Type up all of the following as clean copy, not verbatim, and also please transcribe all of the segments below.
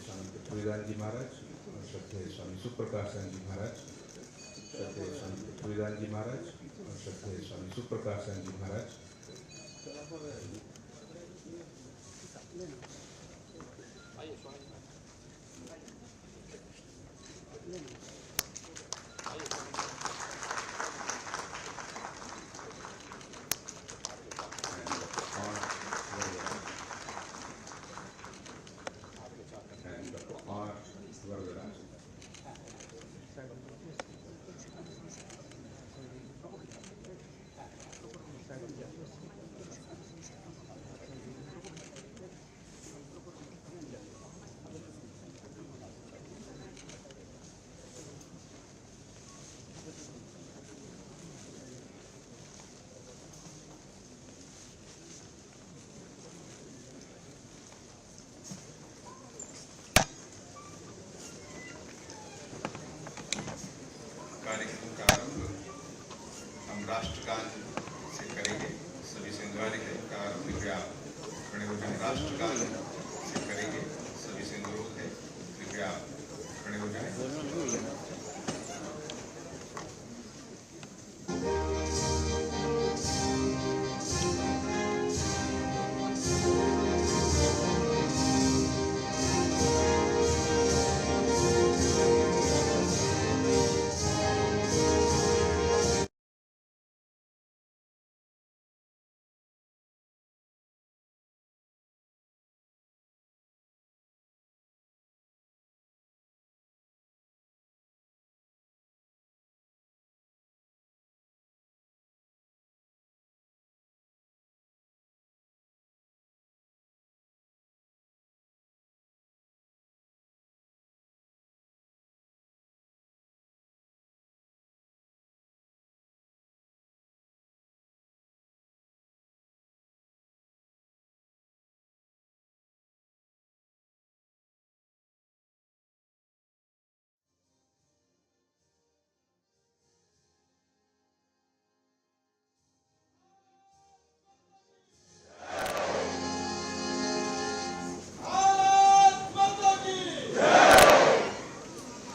स्वामी पृथ्वीदान जी महाराज, श्रद्धेय स्वामी सुप्रकाशानंद जी महाराज, श्रद्धेय स्वामी पृथ्वीदान जी महाराज और श्रद्धेय स्वामी सुप्रकाशानंद जी महाराज। कार्यक्रम का आरंभ हम राष्ट्रगान से करेंगे। सभी से कार्यक्रम का आरंभ कृपया खड़े हो जाएं। राष्ट्रगान से करेंगे। सभी से अनुरोध है कृपया खड़े हो जाएं।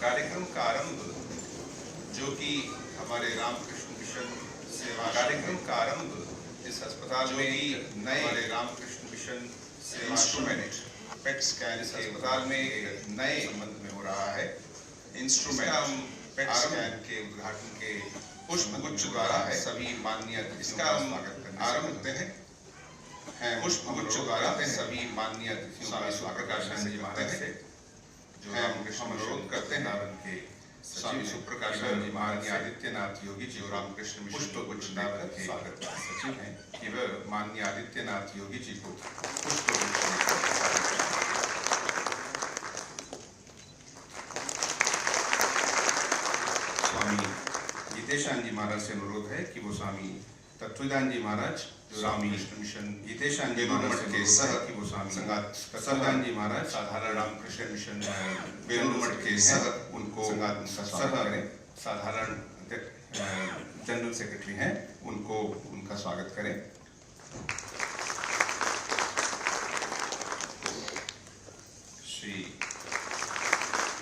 कार्यक्रम का आरंभ जो कि हमारे रामकृष्ण मिशन सेवा कार्यक्रम का आरंभ इस अस्पताल में ही नए हमारे रामकृष्ण मिशन सेवा इंस्ट्रूमेंट पेट स्कैन इस अस्पताल में एक नए संबंध में हो रहा है। इंस्ट्रूमेंट हम पेट स्कैन के उद्घाटन के पुष्पगुच्छ द्वारा है। सभी माननीय इसका हम आरंभ करते हैं पुष्पगुच्छ द्वारा सभी माननीय अतिथियों का सुप्रकाशानंद जी महाराज से जो हम अनुरोध करते हैं के स्वामी सुप्रकाशानंद जी महाराज आदित्यनाथ योगी जी और रामकृष्ण मिशन पुष्पगुच्छ देकर के स्वागत सचिव हैं कि वह माननीय आदित्यनाथ योगी जी को पुष्पगुच्छ स्वामी गीतेशान जी महाराज से अनुरोध है कि वो स्वामी तत्वदान जी महाराज जो रामकृष्ण मिशन गीतेशान जी महाराज के सह की वो स्वामी तत्वदान जी महाराज साधारण रामकृष्ण मिशन बेलूर मठ के सह उनको सह करें। साधारण जनरल सेक्रेटरी हैं उनको उनका स्वागत करें। श्री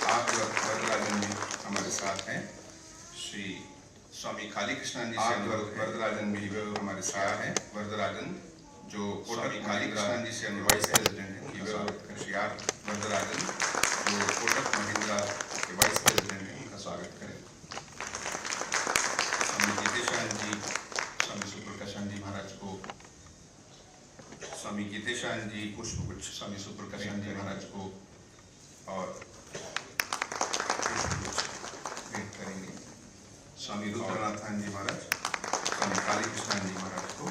वरदराजन जी हमारे साथ हैं। श्री स्वामी काली कृष्णन जी से वरदराजन भी हमारे साथ हैं। वरदराजन जो कोटक काली कृष्णन जी से वाइस प्रेसिडेंट हैं। श्री आर वरदराजन जो कोटक महिंद्रा के वाइस प्रेसिडेंट हैं उनका स्वागत करें। स्वामी गीतेशान जी स्वामी सुप्रकाशानंद जी महाराज को स्वामी गीतेशान जी पुष्पगुच्छ स्वामी सुप्रकाशानंद जी महाराज को और करेंगे। स्वामी रुद्रनाथन जी महाराज स्वामी काली कृष्णन जी महाराज को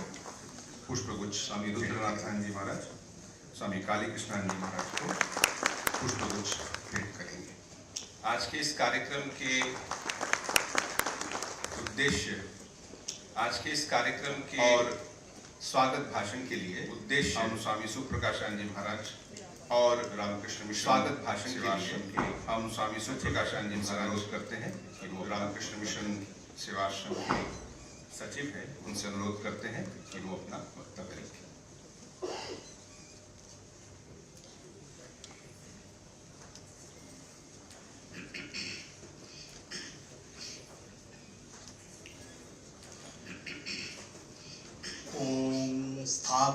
पुष्पगुच्छ स्वामी रुद्रनाथन जी महाराज स्वामी काली कृष्णन जी महाराज को पुष्पगुच्छ भेंट करेंगे। आज के इस कार्यक्रम के उद्देश्य आज के इस कार्यक्रम के और स्वागत भाषण के लिए उद्देश्य हम स्वामी सुप्रकाशानंद जी महाराज और रामकृष्ण मिशन स्वागत भाषण के लिए हम स्वामी सुप्रकाशानंद जी महाराज अनुरोध करते हैं कि वो रामकृष्ण मिशन सेवाश्रम के सचिव है उनसे अनुरोध करते हैं कि वो अपना वक्तव्य रखें।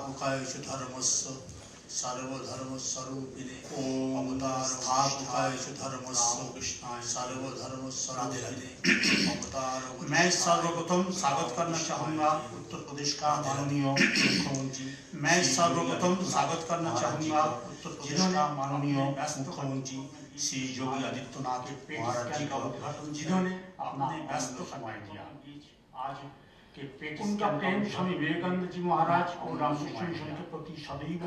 स्थापकाय च धर्मस्य सर्वधर्मस्वरूपिणे अवतारस्थापकाय च धर्मस्य सर्वधर्मस्वरूपिणे अवतार। मैं सर्वप्रथम स्वागत करना चाहूँगा उत्तर प्रदेश का माननीय मुख्यमंत्री। मैं सर्वप्रथम स्वागत करना चाहूँगा उत्तर प्रदेश का माननीय मुख्यमंत्री श्री योगी आदित्यनाथ महाराज जी का उद्घाटन, जिन्होंने अपने व्यस्त समय दिया। आज के उनका प्रेम स्वामी विवेकानंद जी महाराज और रामकृष्ण मिशन के प्रति सदैव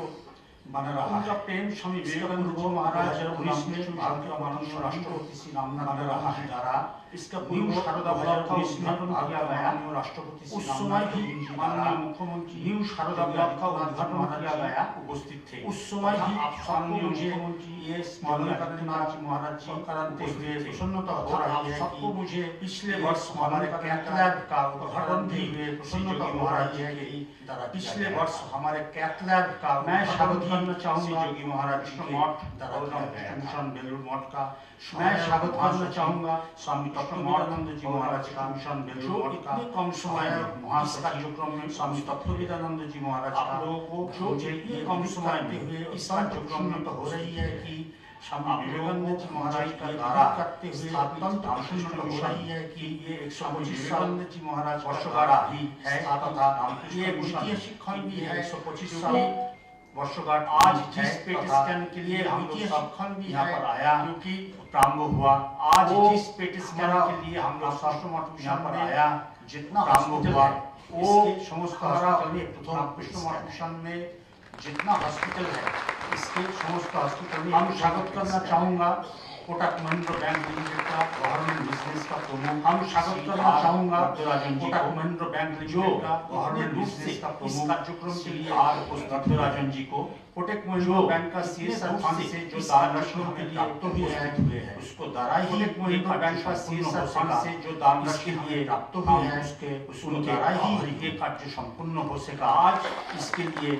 बना रहा। उनका प्रेम स्वामी विवेकानंद जी महाराज और रामकृष्ण मिशन का माननीय राष्ट्रपति श्री रामनाथ बना रहा है द्वारा इसका न्यू शारदा ब्लॉक का उद्घाटन किया गया। राष्ट्रपति उस समय भी माननीय मुख्यमंत्री न्यू शारदा ब्लॉक का उद्घाटन किया गया, उपस्थित थे। उस समय भी आप माननीय मुख्यमंत्री ये स्मरण करनाथ जी महाराज जी करते हुए प्रसन्नता हो रही है कि मुझे पिछले वर्ष हमारे कैथ लैब का उद्घाटन हुए प्रसन्नता हो रही है कि पिछले वर्ष हमारे कैथ लैब का मैं स्वागत करना चाहूँगा योगी महाराज कृष्ण मठ और रामकृष्ण मिशन बेलूर मठ का। मैं स्वागत करना चाहूँगा स्वामी तत्वविदानंद जी महाराज का मिशन बेलूर मठ का। इतने कम समय महासभा कार्यक्रम में स्वामी तत्वविदानंद जी महाराज का लोगों को जो इतने कम समय में इस कार्यक्रम में तो हो रही है कि स्वामी विवेकानंद जी महाराज का द्वारा करते हुए अत्यंत प्रसन्न हो रही है कि ये 125 विवेकानंद जी महाराज वर्षगांठ भी है तथा ये ऐतिहासिक क्षण भी है। 125 साल वर्षगांठ आज जिस पेट स्कैन के लिए हम लोग सब भी यहाँ पर आया क्योंकि प्रारंभ हुआ। आज जिस पेट स्कैन के लिए हम लोग यहाँ पर आया जितना प्रारंभ हुआ वो समस्त हॉस्पिटल में प्रथम कृष्ण मठ मिशन में जितना हॉस्पिटल है इसके समस्त हॉस्पिटल में हम स्वागत करना चाहूँगा कोटक महिंद्रा बैंक लिमिटेड का गवर्नमेंट बिजनेस का प्रमुख। हम स्वागत करना चाहूँगा कोटक महिंद्रा बैंक लिमिटेड का गवर्नमेंट बिजनेस का प्रमुख कार्यक्रम के लिए आज उपस्थित राजन जी को कोटक महिंद्रा बैंक का सीएसआर फंड से जो दान राशि के लिए तो भी हुए हैं उसको द्वारा ही कोटक महिंद्रा बैंक का सीएसआर फंड से जो दान राशि के लिए प्राप्त हुए हैं उसके द्वारा ही ये कार्य संपूर्ण हो सका। आज इसके लिए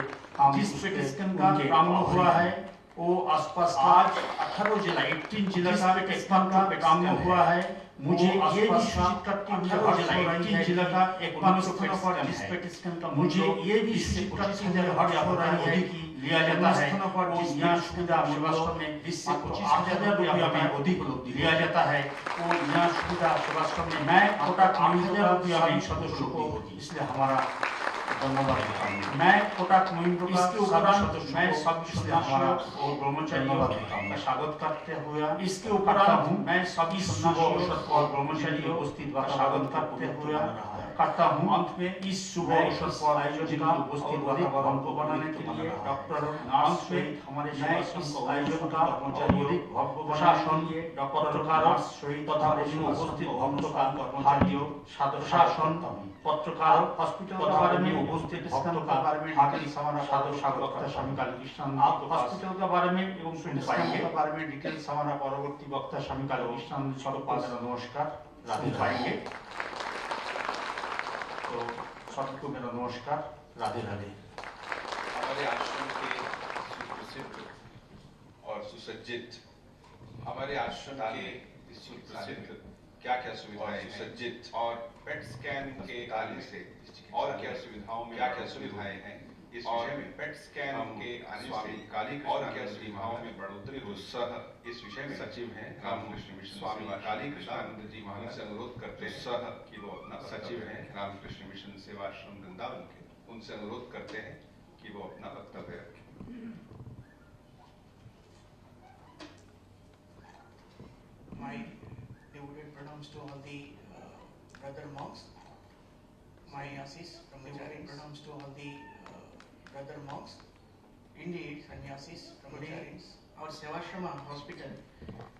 जिस पेट स्कैन का प्रारंभ हुआ है वो आसपास आज 18 जिला 18 जिला का पेट स्कैन का प्रारंभ हुआ है। मुझे ये भी सूचित करते हुए 18 जिला का एक पेट स्कैन का मुझे ये भी सूचित करते हुए हर्ष हो रही है कि लिया जाता है यहाँ सुविधा सेवाश्रम में 20 से 25,000 रुपया में अधिक लिया जाता है वो यहाँ सुविधा सेवाश्रम में मैं कोटा 5,000 रुपया में सदस्य को इसलिए हमारा धन्यवाद। मैं कोटक महिंद्रा का उपरांत मैं सभी सदस्यों और ब्रह्मचारियों का स्वागत करते हुए इसके उपरांत मैं सभी सदस्यों और ब्रह्मचारियों उपस्थित का स्वागत करते हुए करता हूँ। अंत में इस शुभ अवसर पर आयोजन का उपस्थित वातावरण को बनाने के लिए डॉक्टर अंत में हमारे आयोजन का कर्मचारियों प्रशासन पत्रकारों तथा उपस्थित भक्तों का कर्मचारियों शासन पत्रकार हॉस्पिटल के बारे में उपस्थित भक्तों का बारे में हार्दिक स्वागत वक्ता स्वामी कालीकृष्ण आप हॉस्पिटल के बारे में एवं के बारे में डिटेल हमारा परवर्ती वक्ता स्वामी कालीकृष्ण स्वरूप नमस्कार राधे पाएंगे। तो सभी को मेरा नमस्कार राधे राधे। हमारे आश्रम के सुप्रसिद्ध और सुसज्जित हमारे आश्रम के सुप्रसिद्ध क्या क्या सुविधाएं सुसज्जित और पेट स्कैन के आने से और क्या सुविधाओं में क्या क्या सुविधाएं हैं इस विषय में पेट स्कैन के आने से कालीकृष्ण और क्या सुविधाओं में बढ़ोतरी हो सह इस विषय में सचिव हैं रामकृष्ण मिशन स्वामी कालीकृष्णानंद जी महाराज से अनुरोध करते सह कि वो अपना सचिव हैं रामकृष्ण मिशन सेवाश्रम वृंदावन के उनसे अनुरोध करते हैं कि वो अपना वक्तव्य रखें। Pranams to all the brother monks. My Sanyasis, Brahmacharis, pranams to all the brother monks. Indeed, Sanyasis, Brahmacharis, our Sevashrama hospital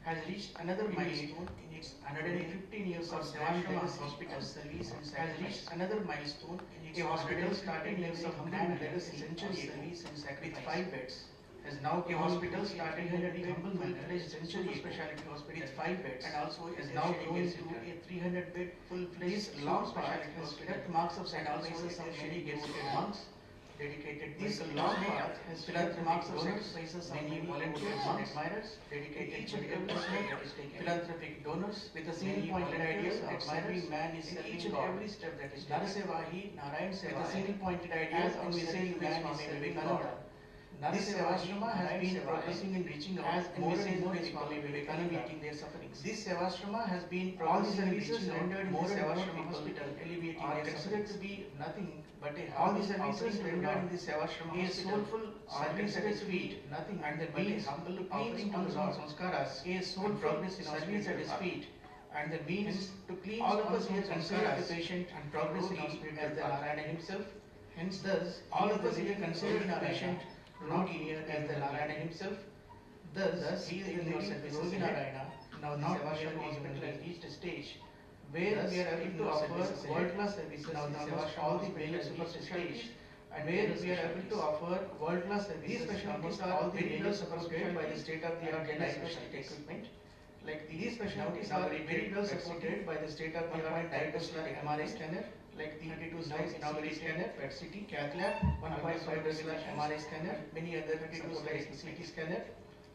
has reached another milestone in its 115 years of Sevashrama hospital service and has reached another milestone in its hospital starting years of humble legacy century service and with 5 beds. Has now a hospital starting in a humble full-fledged century specialty hospital with 5 beds and also is now growing to a 300-bed full-fledged long specialty hospital that marks of sacrifices of many devoted monks dedicated this long path has philanthropic donors, many volunteers and admirers, dedicated medical personnel, philanthropic donors with a single pointed idea of serving man is in each and every step that is taken. Narasevahi, Narayan Seva, with a single pointed idea of serving man is serving God. This Sevashrama has been progressing in reaching out more and more people alleviating their sufferings. This Sevashrama has been progressing in reaching out more and more people alleviating their considered to be nothing but all the services rendered in this Sevashrama is soulful service at his feet, nothing and the means humble offering to the Lord sanskaras is soulful progress in service at his feet. And the means to clean all of us here consider the patient and progress in our spirit as the Narayana himself. Hence, thus, all of us here consider the patient not here as the Narayana himself. Thus, he is in your service as Narayana. Now, not Sevashrama hospital has reached a stage where we are able to offer world-class services. Now, all the major super specialties, and where we are able to offer world-class services. These specialties are all very well supported by the state-of-the-art diagnostic equipment. Like these specialties are very well supported by the state-of-the-art diagnostic MRI scanner, like the 32-slice MRI scanner, PET-CT, cath lab, 1.5-slice MRI scanner, many other 32-slice CT scanner,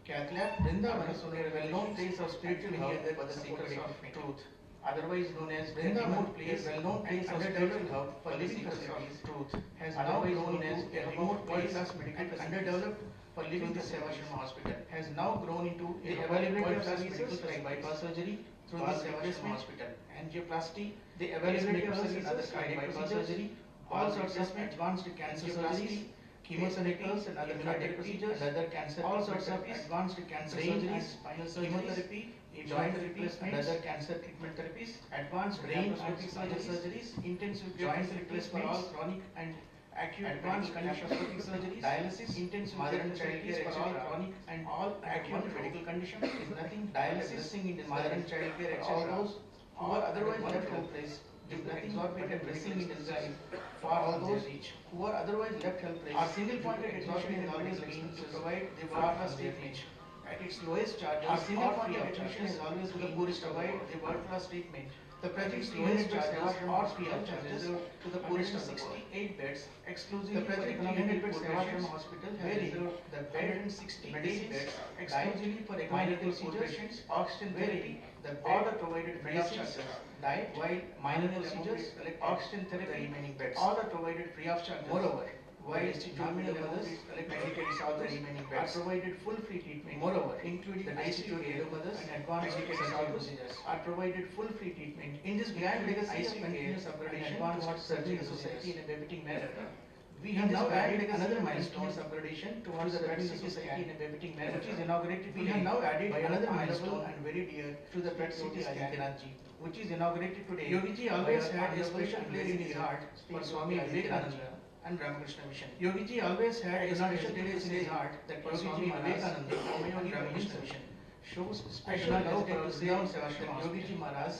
cath lab. Vrindavan is a well-known place of spiritual hub for the seekers of truth, otherwise known as Vrindavan, place well-known place of spiritual hub for the seekers of truth, has now grown as a remote world-class medical underdeveloped for living the Sevashrama hospital, has now grown into a availability of services like bypass surgery through the Sevashrama hospital, angioplasty, the availability of services like bypass surgery, all sorts of advanced cancer surgeries, chemotherapies and other cardiac procedures, and other cancer, all sorts of advanced cancer surgeries, spinal chemotherapy, joint replacement, and other cancer treatment therapies, advanced brain surgeries, intensive joint replacement for all chronic and acute advanced conditions, surgeries, dialysis, intensive mother and child care for all chronic and all acute medical conditions is nothing. Dialysis in mother and child care, all those who are otherwise left helpless, is nothing exorbitant blessing in disguise for all those who are otherwise left helpless. Our single pointed exorbitant has always been to provide the world-class treatment at its lowest charges. Our single pointed attention is always to the poorest provide the world-class treatment. The present lowest charges or free of charges to the poorest of 68 beds exclusively. The present 300 beds Sevashrama hospital has reserved the bed and 68 beds exclusively for minor procedures, oxygen therapy. The all are provided free of charge. Diet, while minor procedures, oxygen therapy, the remaining beds all are provided free of charge. Moreover, while nominal mothers, medications, all the remaining beds are provided full free treatment. Moreover, including the ICU care mothers and advanced medical procedures are provided full free treatment. In this grand legacy of continuous upgradation towards serving the society in a benefiting manner, we have now added another milestone of upgradation towards the PET society in a benefiting manner, which is inaugurated. We have now added another milestone and very dear to the PET scan, which is inaugurated today. Yogi Ji always had a special place in his heart for Swami Vivekananda and Ramakrishna Mission. Yogi Ji always had a special place in his heart that for Swami Vivekananda and Ramakrishna Mission shows special love for Vrindavan Sevashrama Yogi Ji Maharaj.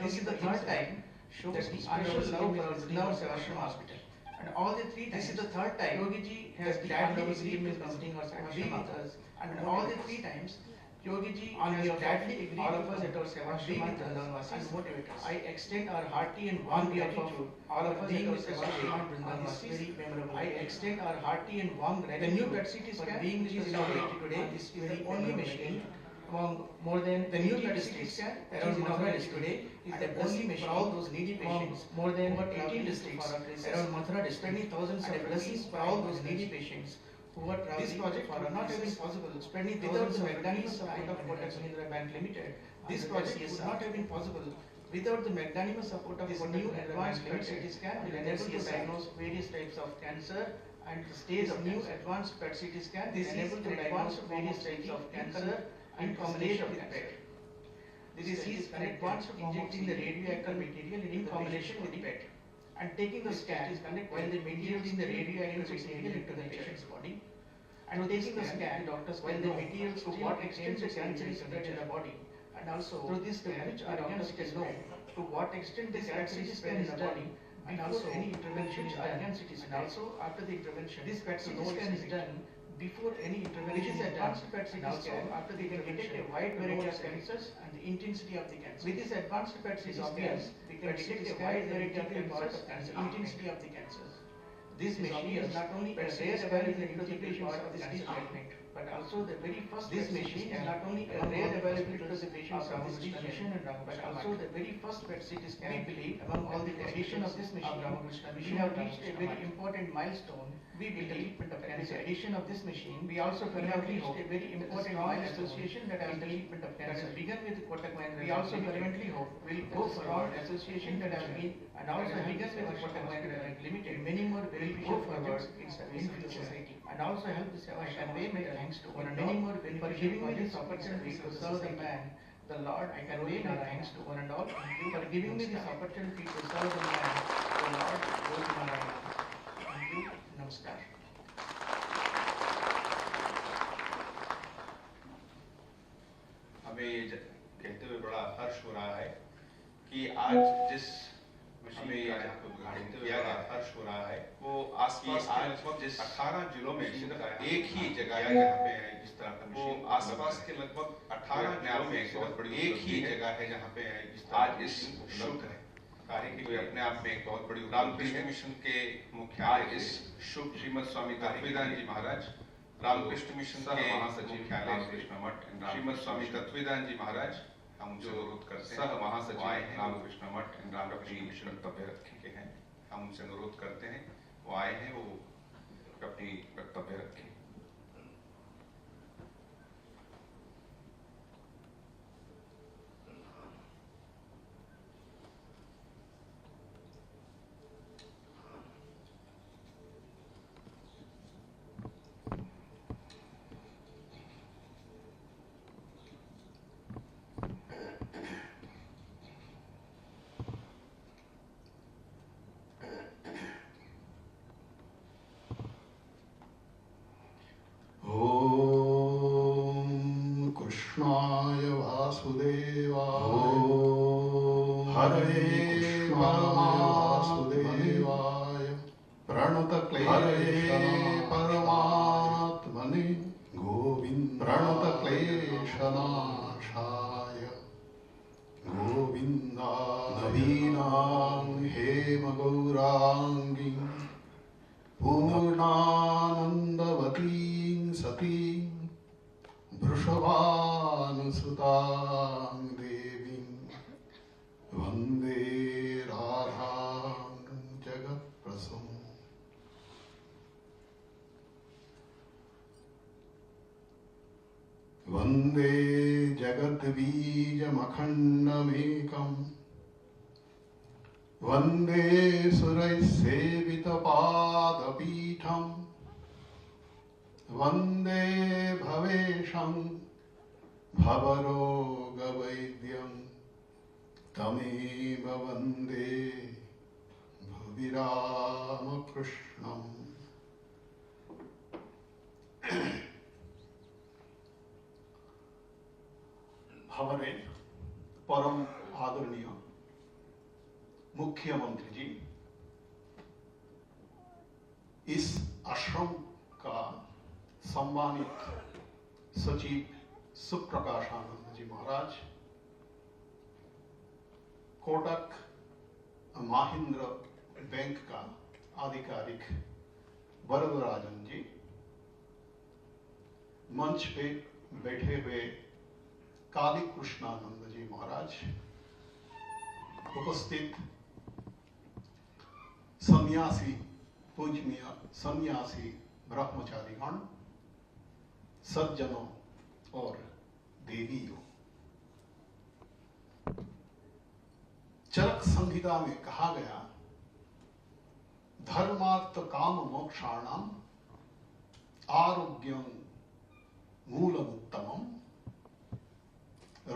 This is the third time shows special love for Vrindavan Sevashrama Hospital. And all the three times, this is the third time Yogi Ji has gladly agreed with visiting our Sevashrama with us. And all the three times Yogi Ji has gladly agreed all of us at our Sevashrama and motivate us. I extend our hearty and warm gratitude all of us at our Sevashrama Vrindavan was very memorable. I extend our hearty and warm gratitude. The new PET CT scan being which is inaugurated today is the only machine among more than the new PET CT scan that is inaugurated today is the only machine for all those needy patients. More than 18 districts around Mathura district, spending thousands of blessings for all those needy patients who are traveling. This project would not have been possible spending without the magnanimous support of Kotak Mahindra Bank Limited. This project would not have been possible without the magnanimous support of this new advanced PET CT scan will enable to diagnose various types of cancer. And the stage of new advanced PET CT scan is able to diagnose various types of cancer and combination with PET. This is an advanced injecting the radioactive material in combination with PET and taking the scan while the material in the radioactive material into the patient's body and taking the scan while the material to what extent the cancer is spread in the body and also through this which our doctors can know to what extent the cancer is spread in the body and also any intervention is done and also after the intervention this PET scan is done before any intervention is advanced PET CT scan after they can detect a wide variety of cancers and the intensity of the cancer. With this advanced PET CT scan, we can detect a wide variety of cancers and the intensity of the cancers. This machine is not only a rare availability to the patient of this treatment, but also the very first. This machine is not only a rare availability to the patients of this treatment, but also the very first PET CT scan. We believe among all the addition of this machine, we have reached a very important milestone. We believe with the addition of this machine, we also have reached a very important association that has treatment of cancer. Begun with Kotak Mahindra. We also fervently hope will go forward association that has been and also begun with Kotak Mahindra Limited. Many more beneficial forward in service of the society and also help the Seva and they make thanks to one and many more for giving me this opportunity to serve the man. The Lord, I convey my thanks to one and all for giving me this opportunity to serve the man. The Lord, Lord Narayana. Thank you. Namaskar. हमें ये कहते हुए बड़ा हर्ष हो रहा है कि आज जिस हमें ये उद्घाटन किया गया हर्ष हो रहा है वो आसपास के लगभग जिस 18 जिलों में सिर्फ एक ही जगह है जहाँ पे है इस तरह का वो आसपास के लगभग 18 जिलों में सिर्फ एक ही जगह है जहाँ पे है आज इस शुभ कार्य की अपने आप में एक बहुत बड़ी रामकृष्ण मिशन के मुख्यालय इस शुभ श्रीमद स्वामी तत्ववेदांत जी महाराज रामकृष्ण मिशन के महासचिव रामकृष्ण मठ श्रीमद स्वामी तत्ववेदांत जी महाराज हम उनसे अनुरोध करते हैं सह महासचिव आए हैं रामकृष्ण मठ एंड रामकृष्ण मिशन वक्तव्य रखे हैं हम उनसे अनुरोध करते हैं वो आए हैं वो अपनी वक्तव्य रखें। कृष्णाय वासुदेवाय हरे वासुदेवाय प्रणतक्लेशनाशाय परमात्मने गोविन्द प्रणतक्लेशनाशाय गोविन्दाय नवीनां हेमगौराङ्गीं पूर्णानन्दवतीं सतीं वृषभानुसुतां देवीं वन्दे राधां जगत्प्रसूं। वन्दे जगद्बीजमखण्डमेकम् वन्दे सुरैः सेवितपादपीठम् वन्दे भवेशं भवरोगवैद्यं तमेव वन्दे भुवि रामकृष्णम्। हमारे परम आदरणीय मुख्यमंत्री जी इस आश्रम का सम्मानित सचिव सुप्रकाशानंद जी महाराज, कोटक महिंद्र बैंक का आधिकारिक वरदराजन जी, मंच पे बैठे हुए काली कृष्णानंद जी महाराज, उपस्थित सन्यासी पूजनीय सन्यासी ब्रह्मचारीगण, सज्जनों और देवियों, चरक संहिता में कहा गया धर्मार्थ काम मोक्षाणाम आरोग्यं मूलमुत्तमम्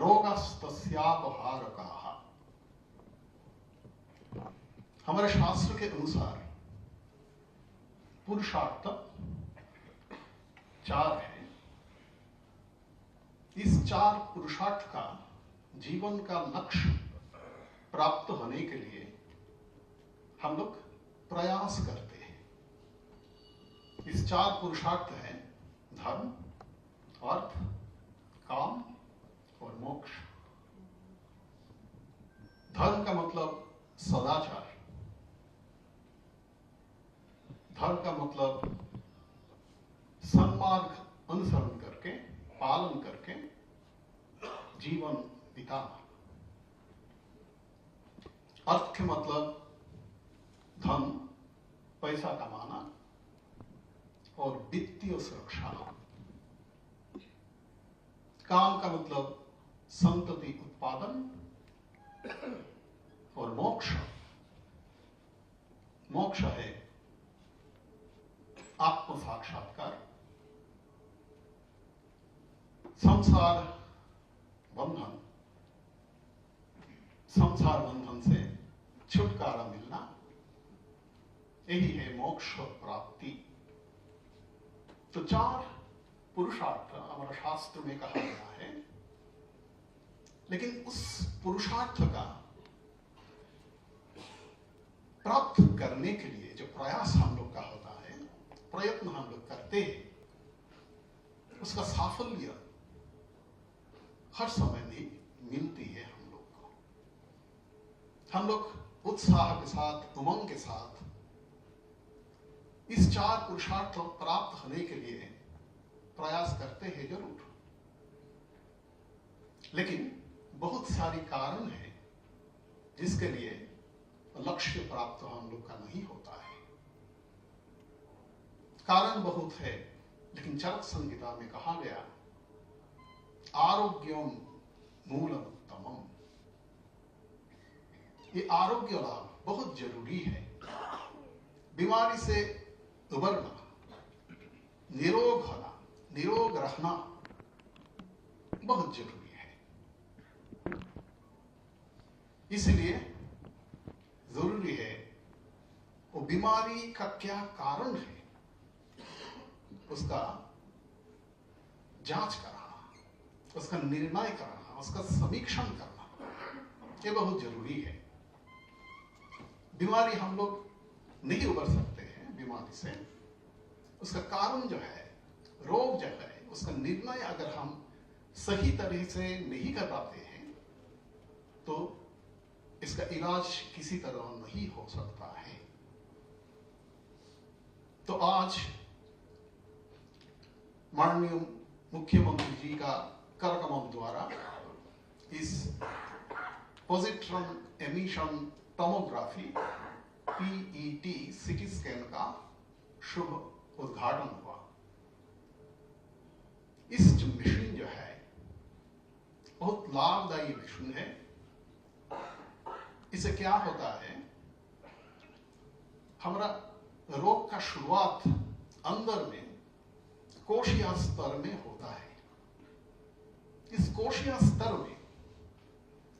रोगस्तस्यापहारकाः। हमारे शास्त्र के अनुसार पुरुषार्थ 4 है। इस 4 पुरुषार्थ का जीवन का लक्ष्य प्राप्त होने के लिए हम लोग प्रयास करते हैं। इस 4 पुरुषार्थ है धर्म, अर्थ, काम और मोक्ष। धर्म का मतलब सदाचार, धर्म का मतलब सन्मार्ग अनुसरण करके, पालन करके जीवन बिताना। अर्थ के मतलब धन, पैसा कमाना और वित्तीय सुरक्षा। काम का मतलब संतति उत्पादन और मोक्ष। मोक्ष है आत्म साक्षात्कार। संसार बंधन, संसार बंधन से छुटकारा मिलना, यही है मोक्ष प्राप्ति। तो 4 पुरुषार्थ हमारा शास्त्र में कहा गया है, लेकिन उस पुरुषार्थ का प्राप्त करने के लिए जो प्रयास हम लोग का होता है, प्रयत्न हम लोग करते हैं, उसका साफल्य हर समय नहीं मिलती है हम लोग को। हम लोग उत्साह के साथ, उमंग के साथ इस 4 पुरुषार्थ प्राप्त होने के लिए प्रयास करते हैं जरूर, लेकिन बहुत सारी कारण है जिसके लिए लक्ष्य प्राप्त हम लोग का नहीं होता है। कारण बहुत है, लेकिन चरक संहिता में कहा गया आरोग्यम मूलमुत्तमम। ये आरोग्य लाभ बहुत जरूरी है। बीमारी से उबरना, निरोग होना, निरोग रहना बहुत जरूरी है। इसलिए जरूरी है वो बीमारी का क्या कारण है उसका जांच कराना, उसका निर्णय कराना, उसका समीक्षण करना, ये बहुत जरूरी है। बीमारी हम लोग नहीं उबर सकते हैं बीमारी से। उसका कारण जो है, रोग जो है, उसका निर्णय अगर हम सही तरह से नहीं कर पाते हैं तो इसका इलाज किसी तरह नहीं हो सकता है। तो आज माननीय मुख्यमंत्री जी का कार्यक्रम द्वारा इस positron emission tomography PET CT scan का शुभ उद्घाटन हुआ। इस जो मशीन जो है बहुत लाभदायी मशीन है। इससे क्या होता है, हमारा रोग का शुरुआत अंदर में कोशिका स्तर में होता है। इस कोशिका स्तर में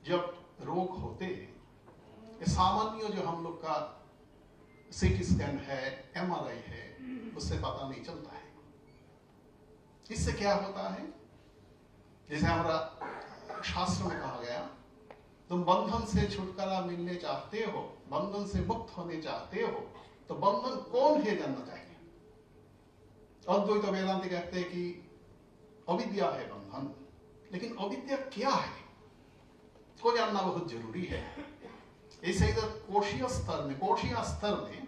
जब रोग होते हैं, सामान्य जो हम लोग का सीटी स्कैन है, MRI है, उससे पता नहीं चलता है। इससे क्या होता है, जैसे हमारा शास्त्र में कहा गया, तुम बंधन से छुटकारा मिलने चाहते हो, बंधन से मुक्त होने चाहते हो, तो बंधन कौन है जानना चाहिए। अद्वैत वेदांत कहते हैं कि अविद्या है बंधन, लेकिन अविद्या क्या है को जानना बहुत जरूरी है। ऐसे इधर कोशिका स्तर में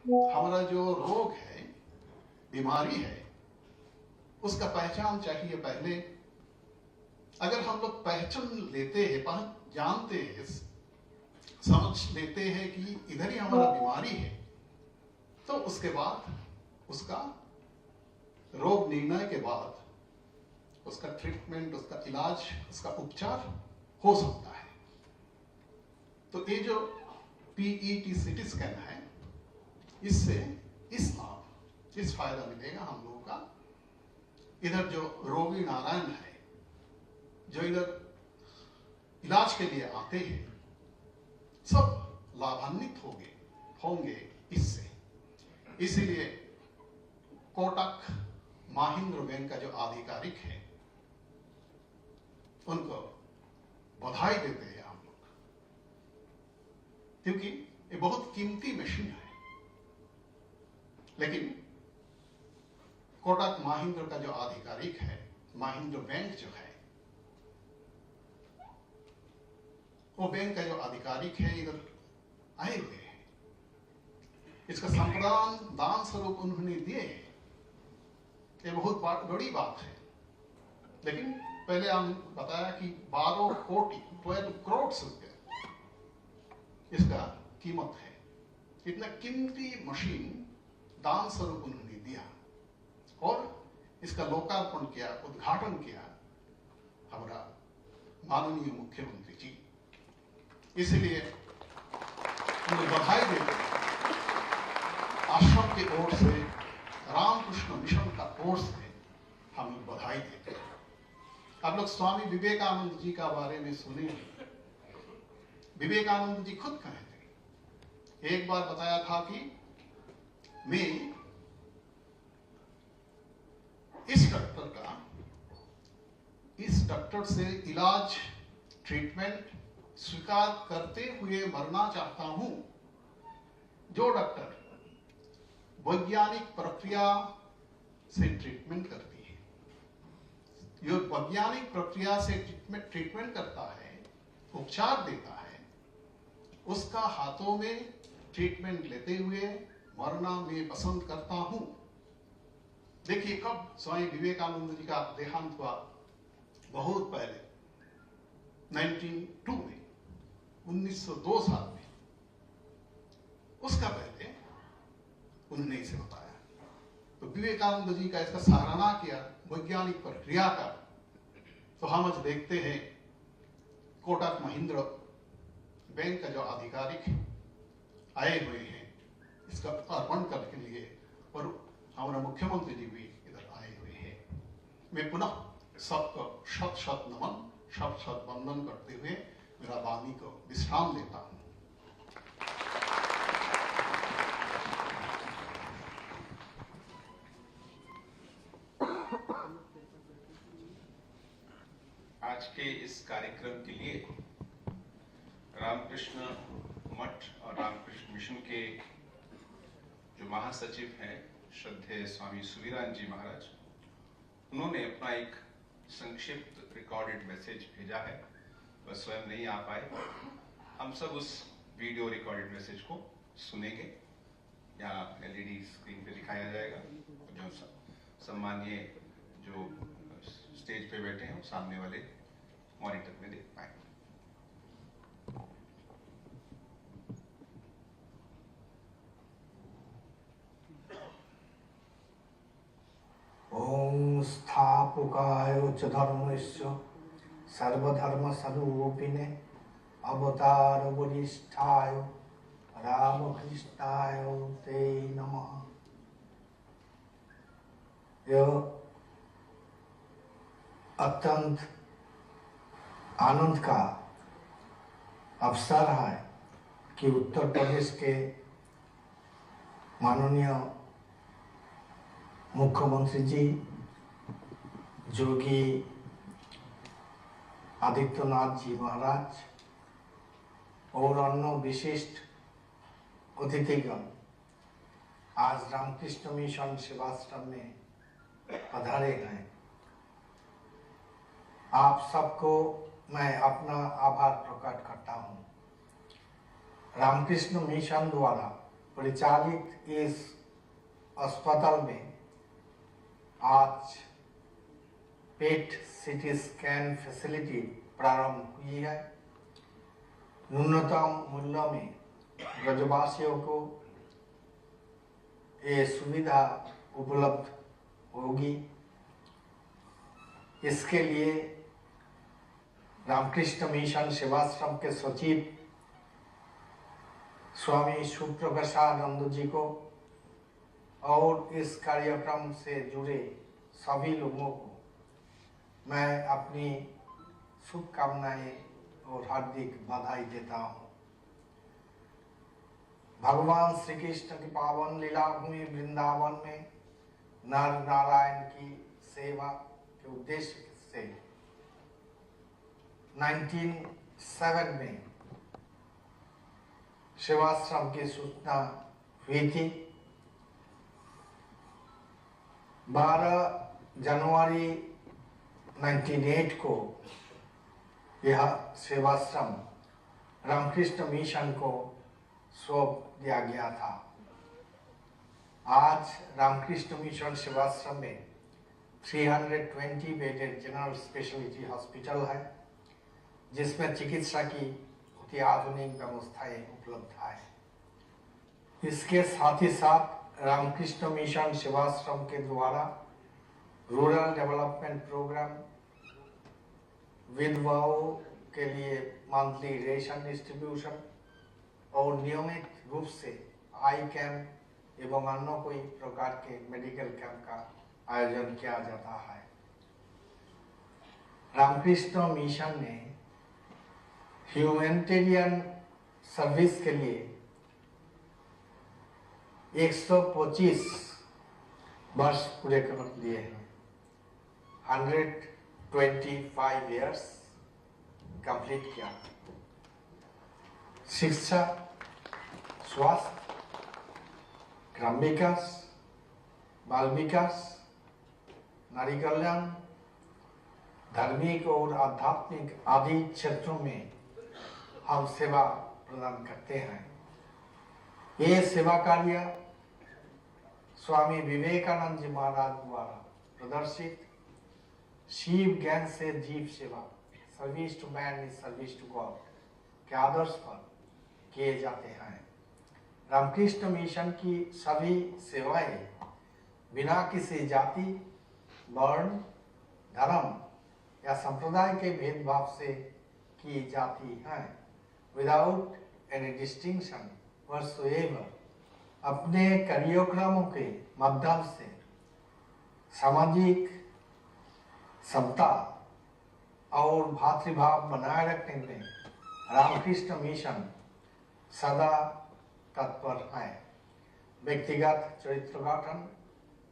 हमारा जो रोग है, बीमारी है, उसका पहचान चाहिए पहले। अगर हम लोग पहचान लेते हैं, जानते हैं, समझ लेते हैं कि इधर ही हमारा बीमारी है, तो उसके बाद उसका रोग निर्णय के बाद उसका ट्रीटमेंट, उसका इलाज, उसका उपचार हो सकता है। तो ये जो PET सिटी स्कैन है, इससे इस फायदा मिलेगा हम लोगों का। इधर जो रोगी नारायण है, जो इधर इलाज के लिए आते हैं, सब लाभान्वित होंगे इससे। इसीलिए कोटक महिंद्रा बैंक का जो आधिकारिक है, उनको बधाई देते हैं हम लोग, क्योंकि ये बहुत कीमती मशीन है। लेकिन कोटक महिंद्रा का जो आधिकारिक है, महिंद्रा बैंक जो है, वो बैंक का जो आधिकारिक है इधर आए हुए हैं। इसका संप्रदान दान स्वरूप उन्होंने दिए हैं, ये बहुत बड़ी बात है। लेकिन पहले हम बताया कि 12 कोटि 12 करोड़ रुपये इसका कीमत है। इतना कीमती मशीन दान स्वरूप उन्होंने दिया और इसका लोकार्पण किया, उद्घाटन किया हमारा माननीय मुख्यमंत्री जी। इसलिए उन्हें बधाई देते हैं। आश्रम की ओर से, रामकृष्ण मिशन का ओर से हम बधाई देते हैं। आप लोग स्वामी विवेकानंद जी का बारे में सुने। विवेकानंद जी खुद कहे थे, एक बार बताया था कि मैं इस डॉक्टर से इलाज ट्रीटमेंट स्वीकार करते हुए मरना चाहता हूं, जो डॉक्टर वैज्ञानिक प्रक्रिया से ट्रीटमेंट करती है, जो वैज्ञानिक प्रक्रिया से ट्रीटमेंट करता है, उपचार देता है, उसका हाथों में ट्रीटमेंट लेते हुए मरना मैं पसंद करता हूं। देखिए कब स्वामी विवेकानंद जी का देहांत हुआ, बहुत पहले 1902 में, 1902 साल में। उसका पहले उन्होंने इसे बताया। तो विवेकानंद जी का इसका सराहना किया वैज्ञानिक प्रक्रिया का। तो हम आज देखते हैं कोटक महिंद्रा बैंक का जो आधिकारिक आए हुए हैं इसका अर्पण करने के लिए, और हमारा मुख्यमंत्री जी भी इधर आए हुए हैं। मैं पुनः सबको शत शत नमन, शत शत वंदन करते हुए मेरा वाणी को विश्राम देता हूं। आज के इस कार्यक्रम के लिए रामकृष्ण मठ और रामकृष्ण मिशन के जो महासचिव हैं श्रद्धेय स्वामी सुवीरान जी महाराज, उन्होंने अपना एक संक्षिप्त रिकॉर्डेड मैसेज भेजा है। वह स्वयं नहीं आ पाए। हम सब उस वीडियो रिकॉर्डेड मैसेज को सुनेंगे। यहाँ LED स्क्रीन पे दिखाया जाएगा। जो सम्मानीय जो स्टेज पे बैठे हैं सामने वाले मॉनिटर में देख पाए। ओम स्थापकाय च धर्मस्य सर्वधर्म स्वरूपिणे अवतार वरिष्ठाय रामकृष्णाय ते नमः। यह अत्यंत आनंद का अवसर है कि उत्तर प्रदेश के माननीय मुख्यमंत्री जी योगी आदित्यनाथ जी महाराज और अन्य विशिष्ट अतिथिगण आज रामकृष्ण मिशन सेवाश्रम में पधारे हैं। आप सबको मैं अपना आभार प्रकट करता हूँ। रामकृष्ण मिशन द्वारा परिचालित इस अस्पताल में आज पेट सीटी स्कैन फैसिलिटी प्रारंभ हुई है। न्यूनतम मूल्य में ब्रजवासियों को ये सुविधा उपलब्ध होगी। इसके लिए रामकृष्ण मिशन सेवाश्रम के सचिव स्वामी सुप्रकाशानंद जी को और इस कार्यक्रम से जुड़े सभी लोगों को मैं अपनी शुभकामनाएं और हार्दिक बधाई देता हूँ। भगवान श्री कृष्ण की पावन लीला भूमि वृंदावन में नर नारायण की सेवा के उद्देश्य से 1907 में सेवाश्रम की सूचना हुई थी। 12 जनवरी 1908 को यह सेवाश्रम रामकृष्ण मिशन को सौंप दिया गया था। आज रामकृष्ण मिशन सेवाश्रम में 320 बेडेड जनरल स्पेशलिटी हॉस्पिटल है, जिसमें चिकित्सा की अति आधुनिक व्यवस्थाएं उपलब्ध है। इसके साथ ही साथ रामकृष्ण मिशन सेवाश्रम के द्वारा रूरल डेवलपमेंट प्रोग्राम, विधवाओं के लिए मंथली रेशन डिस्ट्रीब्यूशन और नियमित रूप से आई कैंप एवं अन्य कोई प्रकार के मेडिकल कैंप का आयोजन किया जाता है। रामकृष्ण मिशन ने ह्यूमैनिटेरियन सर्विस के लिए 125 वर्ष पूरे कर लिए हैं। 125 इयर्स कंप्लीट किया। शिक्षा, स्वास्थ्य, ग्राम विकास, बाल विकास, नारी कल्याण, धार्मिक और आध्यात्मिक आदि क्षेत्रों में हम सेवा प्रदान करते हैं। ये सेवा कार्य स्वामी विवेकानंद जी महाराज द्वारा प्रदर्शित शिव ज्ञान से जीव सेवा, service to man is service to God के आदर्श पर किए जाते हैं। रामकृष्ण मिशन की सभी सेवाएं बिना किसी जाति, वर्ण, धर्म या संप्रदाय के भेदभाव से की जाती हैं, विदाउट एनी डिस्टिंक्शन whatsoever। अपने कार्यक्रमों के माध्यम से सामाजिक समता और भातृभाव बनाए रखने में रामकृष्ण मिशन सदा तत्पर है। व्यक्तिगत चरित्र गठन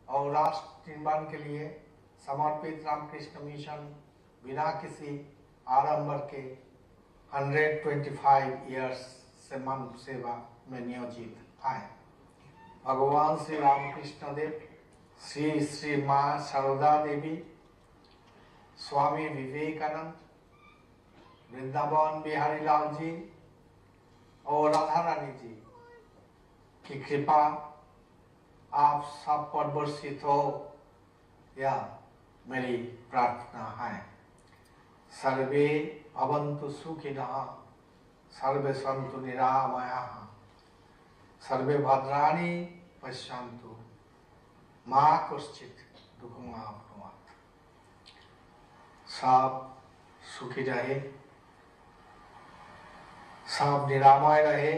और राष्ट्र निर्माण के लिए समर्पित रामकृष्ण मिशन बिना किसी आडंबर के 125 इयर्स से मानव सेवा में नियोजित है। भगवान श्री रामकृष्ण देव, श्री श्री माँ शारदा देवी, स्वामी विवेकानंद, वृंदावन बिहारी लाल जी और राधा रानी जी की कृपा आप सब पर वर्षित हो, यह मेरी प्रार्थना है। सर्वे भवन्तु सुखिनः, सर्वे सन्तु निरामयाः, सर्वे भद्राणि पश्यन्तु मा कश्चित् दुःखं आप्नुयात्। सब सुखी रहे, सब निरामय रहे,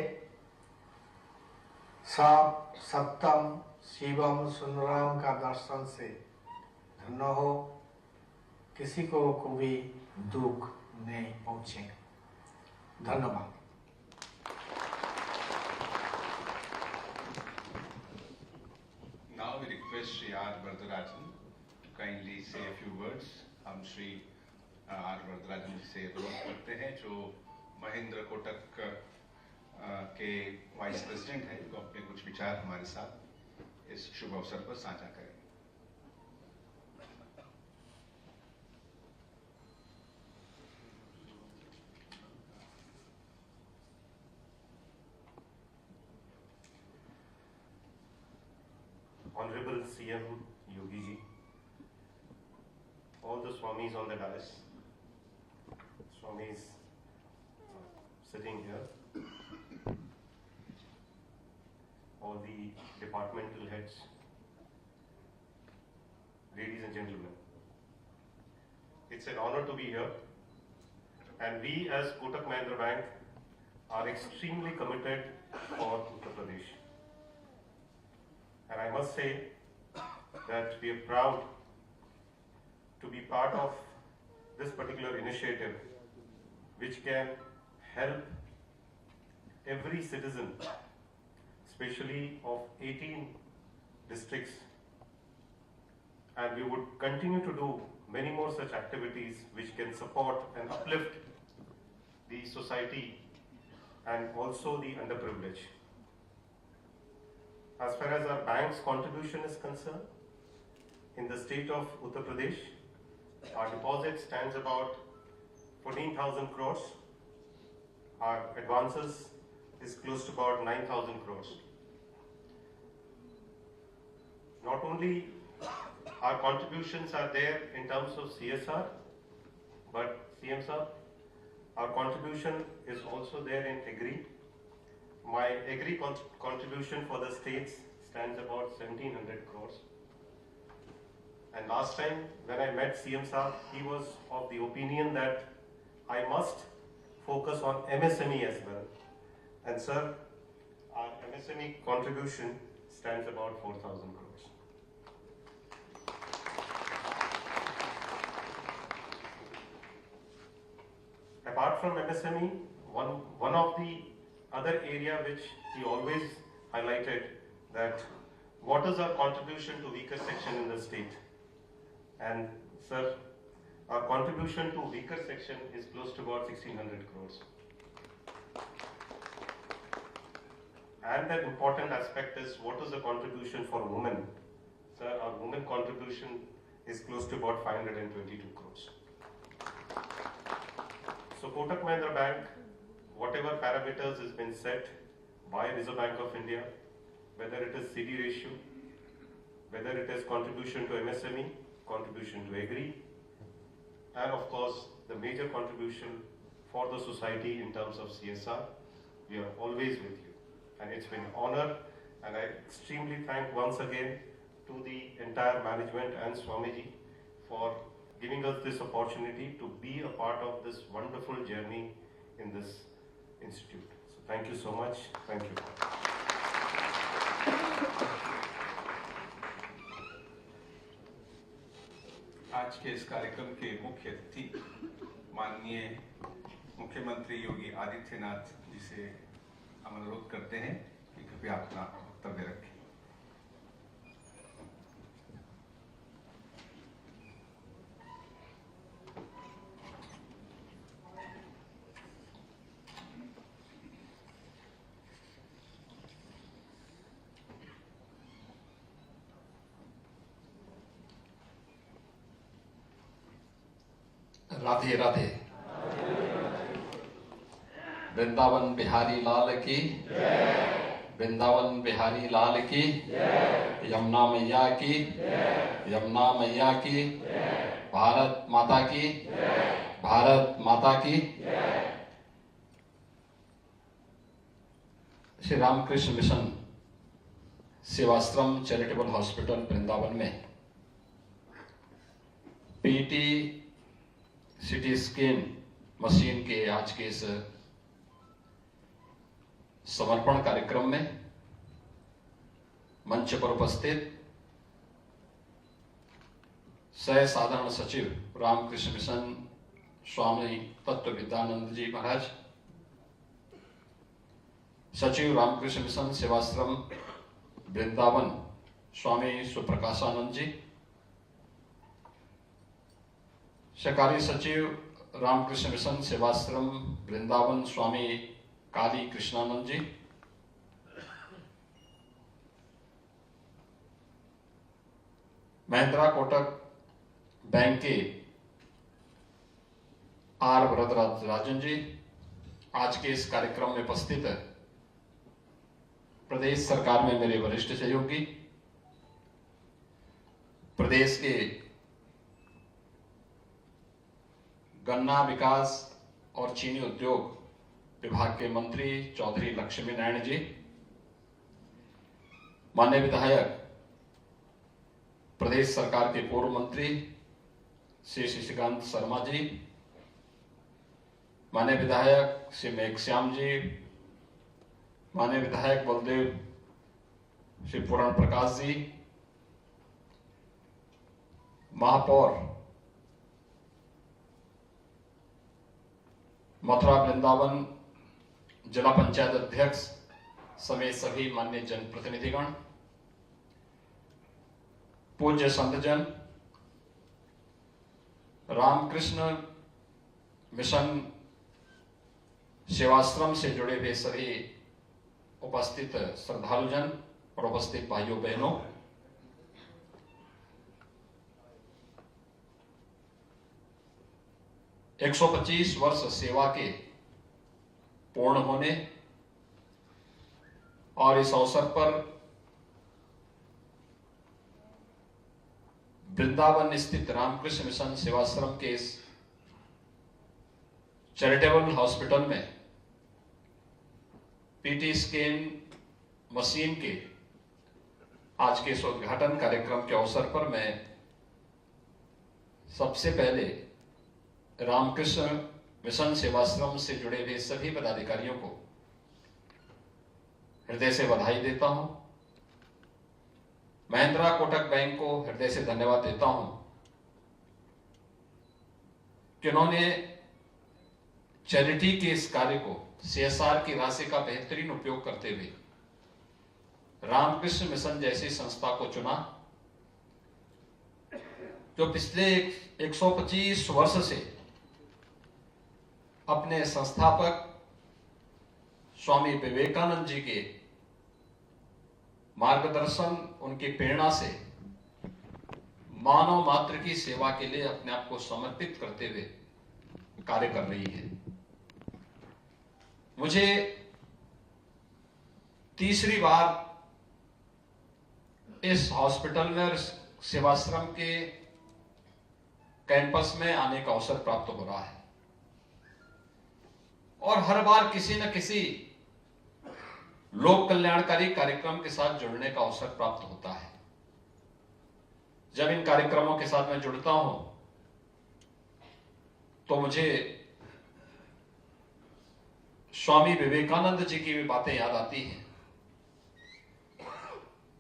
सब सत्यम शिवम सुंदरम का दर्शन से धन्य हो, किसी को भी दुख नहीं पहुंचे। धन्यवाद। Now we request Shri R. Vardarajan to kindly say a few words. हम श्री R. Vardarajan जी से अनुरोध करते हैं, जो महेंद्र कोटक के वाइस प्रेसिडेंट हैं, जो अपने कुछ विचार हमारे साथ इस शुभ अवसर पर साझा करें। Honorable CM Yogi ji, all the Swamis on the dais, Swamis sitting here, all the departmental heads, ladies and gentlemen, it's an honor to be here, and we as Kotak Mahindra Bank are extremely committed for Uttar Pradesh. And I must say that we are proud to be part of this particular initiative, which can help every citizen, especially of 18 districts. And we would continue to do many more such activities which can support and uplift the society and also the underprivileged. As far as our bank's contribution is concerned, in the state of Uttar Pradesh, our deposit stands about 14,000 crores. Our advances is close to about 9,000 crores. not only our contributions are there in terms of CSR, but CM sir, our contribution is also there in Agri. My Agri contribution for the states stands about 1700 crores. And last time when I met CM sir, he was of the opinion that I must focus on MSME as well. And sir, our MSME contribution stands about 4,000 crores. Apart from MSME, one of the other area which he always highlighted, that what is our contribution to weaker section in the state? And sir, our contribution to weaker section is close to about 1,600 crores. And an important aspect is what is the contribution for women? Sir, our women contribution is close to about 522 crores. So Kotak Mahindra Bank, whatever parameters has been set by Reserve Bank of India, whether it is CD ratio, whether it is contribution to MSME, contribution to Agri, and of course the major contribution for the society in terms of CSR, we are always with you. And it's been an honor, and I extremely thank once again to the entire management and Swamiji for giving us this opportunity to be a part of this wonderful journey in this institute. So thank you so much. Thank you. आज के इस कार्यक्रम के मुख्य अतिथि माननीय मुख्यमंत्री योगी आदित्यनाथ जी से हम अनुरोध करते हैं कि कृपया अपना वक्तव्य रखें। राधे राधे। वृंदावन बिहारी लाल की, वृंदावन बिहारी लाल की, यमुना मैया की, यमुना मैया की, भारत माता की, भारत माता की। Shri Ramakrishna Mission Sevashram Charitable Hospital Vrindavan में पीटी सिटी स्कैन मशीन के आज के इस समर्पण कार्यक्रम में मंच पर उपस्थित सह साधारण सचिव रामकृष्ण मिशन स्वामी तत्व विद्यानंद जी महाराज, सचिव रामकृष्ण मिशन सेवाश्रम वृंदावन स्वामी सुप्रकाशानंद जी, सहकारी सचिव रामकृष्ण मिशन सेवाश्रम वृंदावन स्वामी काली कृष्णानंद जी, महिंद्रा कोटक बैंक के आर वरदराजन जी, आज के इस कार्यक्रम में उपस्थित प्रदेश सरकार में मेरे वरिष्ठ सहयोगी, प्रदेश के गन्ना विकास और चीनी उद्योग विभाग के मंत्री चौधरी लक्ष्मी नारायण जी, माननीय विधायक प्रदेश सरकार के पूर्व मंत्री श्री शशिकांत शर्मा जी, माननीय विधायक श्री मेघश्याम जी, माननीय विधायक बलदेव श्री पूर्ण प्रकाश जी, महापौर मथुरा वृंदावन जिला पंचायत अध्यक्ष समेत सभी मान्य जनप्रतिनिधिगण, पूज्य संतजन, रामकृष्ण मिशन सेवाश्रम से जुड़े हुए सभी उपस्थित श्रद्धालुजन और उपस्थित भाइयों बहनों, एक 125 वर्ष सेवा के पूर्ण होने और इस अवसर पर वृंदावन स्थित रामकृष्ण मिशन सेवाश्रम के इस चैरिटेबल हॉस्पिटल में पीटी स्कैन मशीन के आज के इस उद्घाटन कार्यक्रम के अवसर पर मैं सबसे पहले रामकृष्ण मिशन सेवाश्रम से जुड़े हुए सभी पदाधिकारियों को हृदय से बधाई देता हूं। महिंद्रा कोटक बैंक को हृदय से धन्यवाद देता हूं कि उन्होंने चैरिटी के इस कार्य को CSR की राशि का बेहतरीन उपयोग करते हुए रामकृष्ण मिशन जैसी संस्था को चुना, जो पिछले 125 वर्ष से अपने संस्थापक स्वामी विवेकानंद जी के मार्गदर्शन, उनकी प्रेरणा से मानव मात्र की सेवा के लिए अपने आप को समर्पित करते हुए कार्य कर रही है। मुझे तीसरी बार इस हॉस्पिटल में और सेवाश्रम के कैंपस में आने का अवसर प्राप्त हो रहा है और हर बार किसी न किसी लोक कल्याणकारी कार्यक्रम के साथ जुड़ने का अवसर प्राप्त होता है। जब इन कार्यक्रमों के साथ मैं जुड़ता हूं तो मुझे स्वामी विवेकानंद जी की भी बातें याद आती हैं,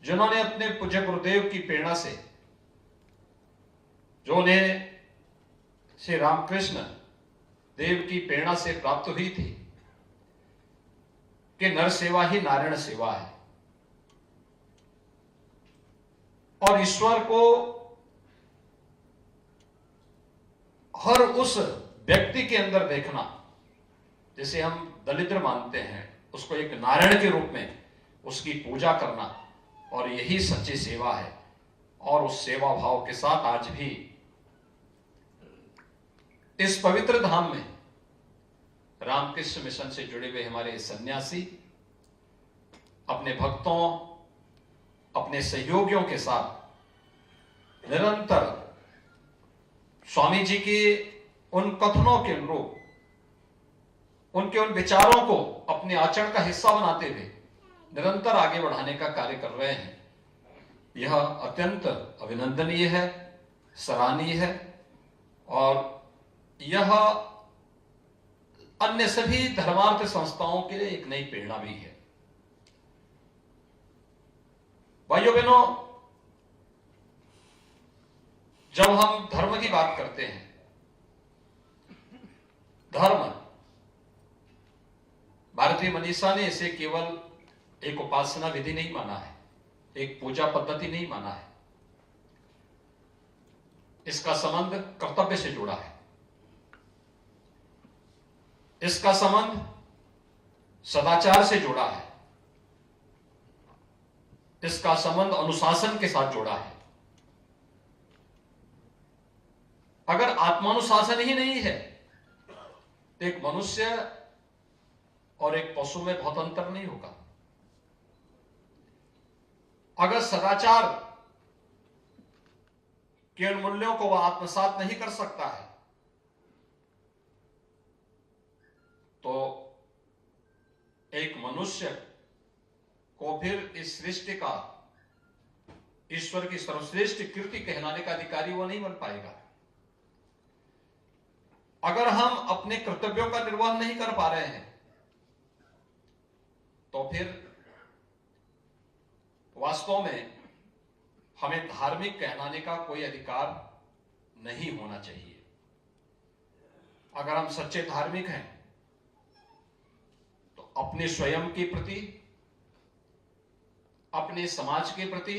जिन्होंने अपने पूज्य गुरुदेव की प्रेरणा से, जो उन्हें श्री रामकृष्ण देव की प्रेरणा से प्राप्त हुई थी कि नर सेवा ही नारायण सेवा है और ईश्वर को हर उस व्यक्ति के अंदर देखना जिसे हम दलिद्र मानते हैं, उसको एक नारायण के रूप में उसकी पूजा करना, और यही सच्ची सेवा है। और उस सेवा भाव के साथ आज भी इस पवित्र धाम में रामकृष्ण मिशन से जुड़े हुए हमारे सन्यासी अपने भक्तों, अपने सहयोगियों के साथ निरंतर स्वामी जी के उन कथनों के अनुरूप, उनके उन विचारों को अपने आचरण का हिस्सा बनाते हुए निरंतर आगे बढ़ाने का कार्य कर रहे हैं। यह अत्यंत अभिनंदनीय है, सराहनीय है और यह अन्य सभी धर्मार्थ संस्थाओं के लिए एक नई प्रेरणा भी है। भाइयों बहनों, जब हम धर्म की बात करते हैं, धर्म, भारतीय मनीषा ने इसे केवल एक उपासना विधि नहीं माना है, एक पूजा पद्धति नहीं माना है। इसका संबंध कर्तव्य से जुड़ा है, इसका संबंध सदाचार से जुड़ा है, इसका संबंध अनुशासन के साथ जुड़ा है। अगर आत्मानुशासन ही नहीं है तो एक मनुष्य और एक पशु में बहुत अंतर नहीं होगा। अगर सदाचार के उन मूल्यों को वह आत्मसात नहीं कर सकता है तो एक मनुष्य को फिर इस सृष्टि का, ईश्वर की सर्वश्रेष्ठ कृति कहलाने का अधिकारी वो नहीं बन पाएगा। अगर हम अपने कर्तव्यों का निर्वहन नहीं कर पा रहे हैं तो फिर वास्तव में हमें धार्मिक कहलाने का कोई अधिकार नहीं होना चाहिए। अगर हम सच्चे धार्मिक हैं तो अपने स्वयं के प्रति, अपने समाज के प्रति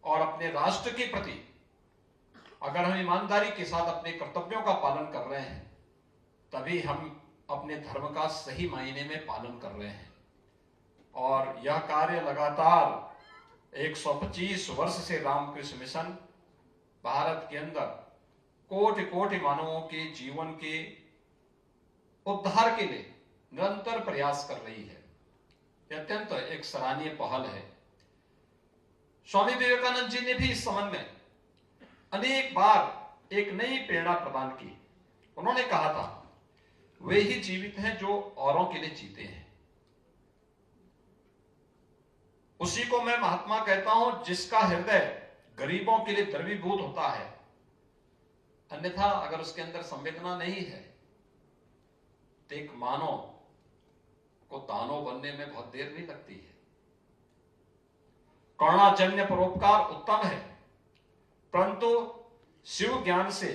और अपने राष्ट्र के प्रति अगर हम ईमानदारी के साथ अपने कर्तव्यों का पालन कर रहे हैं, तभी हम अपने धर्म का सही मायने में पालन कर रहे हैं। और यह कार्य लगातार 125 वर्ष से रामकृष्ण मिशन भारत के अंदर कोटि कोटि मानवों के जीवन के उद्धार के लिए निरंतर प्रयास कर रही है। यह अत्यंत एक सराहनीय पहल है। स्वामी विवेकानंद जी ने भी इस संबंध में अनेक बार एक नई प्रेरणा प्रदान की। उन्होंने कहा था, वे ही जीवित हैं जो औरों के लिए जीते हैं। उसी को मैं महात्मा कहता हूं जिसका हृदय गरीबों के लिए द्रवीभूत होता है। अन्यथा अगर उसके अंदर संवेदना नहीं है तो एक मानव को दानव बनने में बहुत देर नहीं लगती है। करुणाजन्य परोपकार उत्तम है, परंतु शिव ज्ञान से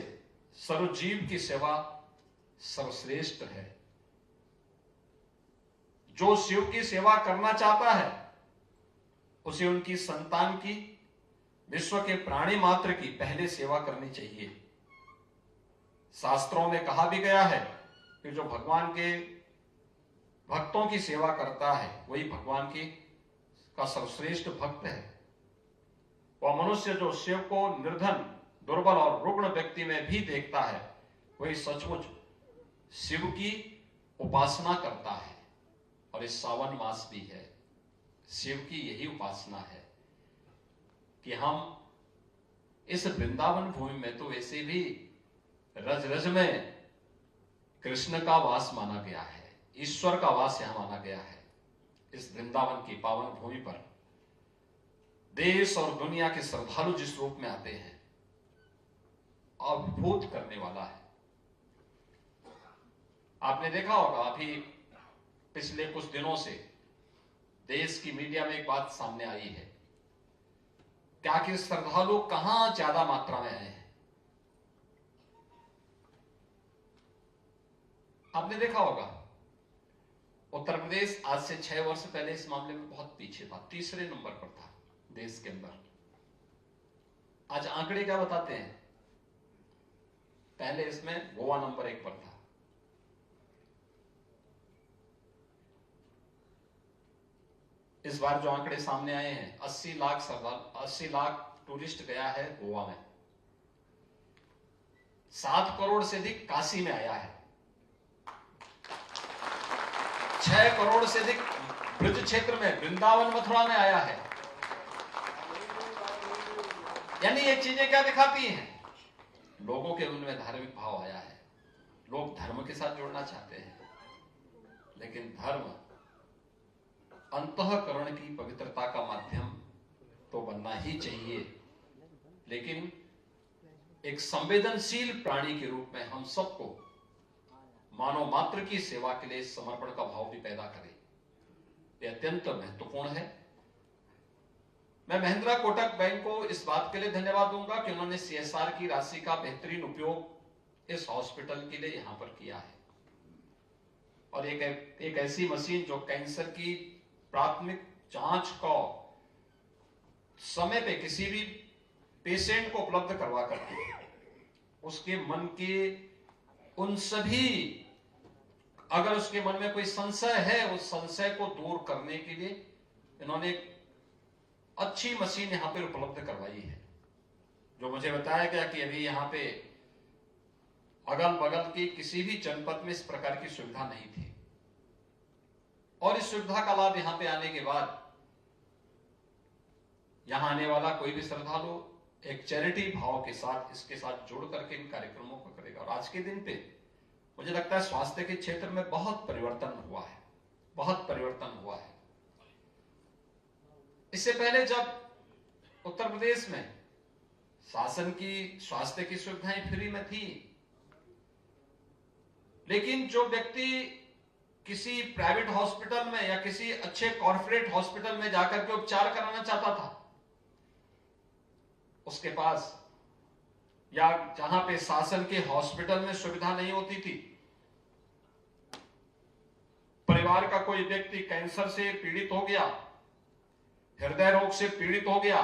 सर्वजीव की सेवा सर्वश्रेष्ठ है। जो शिव की सेवा करना चाहता है उसे उनकी संतान की, विश्व के प्राणी मात्र की पहले सेवा करनी चाहिए। शास्त्रों में कहा भी गया है कि जो भगवान के भक्तों की सेवा करता है वही भगवान की का सर्वश्रेष्ठ भक्त है। वह मनुष्य जो शिव को निर्धन, दुर्बल और रुग्ण व्यक्ति में भी देखता है वही सचमुच शिव की उपासना करता है। और इस सावन मास भी है, शिव की यही उपासना है कि हम इस वृंदावन भूमि में तो वैसे भी रज रज में कृष्ण का वास माना गया है, ईश्वर का वास यहां माना गया है। इस वृंदावन की पावन भूमि पर देश और दुनिया के श्रद्धालु जिस रूप में आते हैं, अभिभूत करने वाला है। आपने देखा होगा अभी पिछले कुछ दिनों से देश की मीडिया में एक बात सामने आई है, क्या कि श्रद्धालु कहां ज्यादा मात्रा में आए हैं। आपने देखा होगा उत्तर प्रदेश आज से 6 वर्ष पहले इस मामले में बहुत पीछे था, तीसरे नंबर पर था देश के अंदर। आज आंकड़े क्या बताते हैं? पहले इसमें गोवा नंबर 1 पर था। इस बार जो आंकड़े सामने आए हैं, 80 लाख श्रद्धालु, 80 लाख टूरिस्ट गया है गोवा में। 7 करोड़ से अधिक काशी में आया है। 6 करोड़ से अधिक ब्रज क्षेत्र में, वृंदावन मथुरा में आया है। यानी ये चीजें क्या दिखाती हैं? लोगों के मन में धार्मिक भाव आया है, लोग धर्म के साथ जुड़ना चाहते हैं। लेकिन धर्म अंतःकरण की पवित्रता का माध्यम तो बनना ही चाहिए, लेकिन एक संवेदनशील प्राणी के रूप में हम सबको मानव मात्र की सेवा के लिए समर्पण का भाव भी पैदा करें। यह अत्यंत महत्वपूर्ण है। मैं महिंद्रा कोटक बैंक को इस बात के लिए धन्यवाद दूंगा कि उन्होंने CSR की राशि का बेहतरीन उपयोग इस हॉस्पिटल के लिए यहां पर किया है। और एक ऐसी मशीन जो कैंसर की प्राथमिक जांच को समय पे किसी भी पेशेंट को उपलब्ध करवा करके उसके मन के उन सभी, अगर उसके मन में कोई संशय है, उस संशय को दूर करने के लिए इन्होंने अच्छी मशीन यहां पर उपलब्ध करवाई है। जो मुझे बताया गया कि अभी यहां पे अगल बगल की किसी भी जनपद में इस प्रकार की सुविधा नहीं थी। और इस सुविधा का लाभ यहां पे आने के बाद यहां आने वाला कोई भी श्रद्धालु एक चैरिटी भाव के साथ इसके साथ जुड़ करके इन कार्यक्रमों को करेगा। और आज के दिन पे मुझे लगता है स्वास्थ्य के क्षेत्र में बहुत परिवर्तन हुआ है, बहुत परिवर्तन हुआ है। इससे पहले जब उत्तर प्रदेश में शासन की स्वास्थ्य की सुविधाएं फ्री में थी, लेकिन जो व्यक्ति किसी प्राइवेट हॉस्पिटल में या किसी अच्छे कॉर्पोरेट हॉस्पिटल में जाकर के उपचार कराना चाहता था, उसके पास या जहां पे शासन के हॉस्पिटल में सुविधा नहीं होती थी, परिवार का कोई व्यक्ति कैंसर से पीड़ित हो गया, हृदय रोग से पीड़ित हो गया,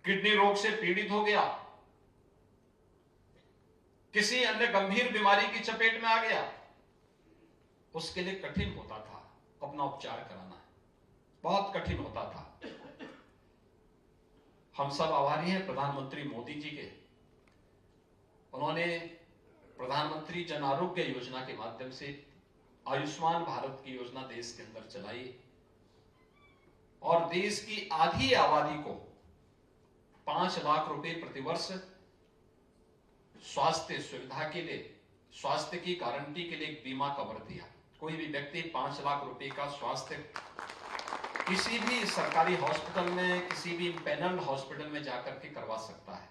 किडनी रोग से पीड़ित हो गया, किसी अन्य गंभीर बीमारी की चपेट में आ गया, उसके लिए कठिन होता था अपना उपचार कराना, बहुत कठिन होता था। हम सब आभारी हैं प्रधानमंत्री मोदी जी के। उन्होंने प्रधानमंत्री जन आरोग्य योजना के माध्यम से आयुष्मान भारत की योजना देश के अंदर चलाई और देश की आधी आबादी को 5 लाख रुपए प्रतिवर्ष स्वास्थ्य सुविधा के लिए, स्वास्थ्य की गारंटी के लिए एक बीमा कवर दिया। कोई भी व्यक्ति 5 लाख रुपए का स्वास्थ्य किसी भी सरकारी हॉस्पिटल में, किसी भी पैनल्ड हॉस्पिटल में जाकर के करवा सकता है।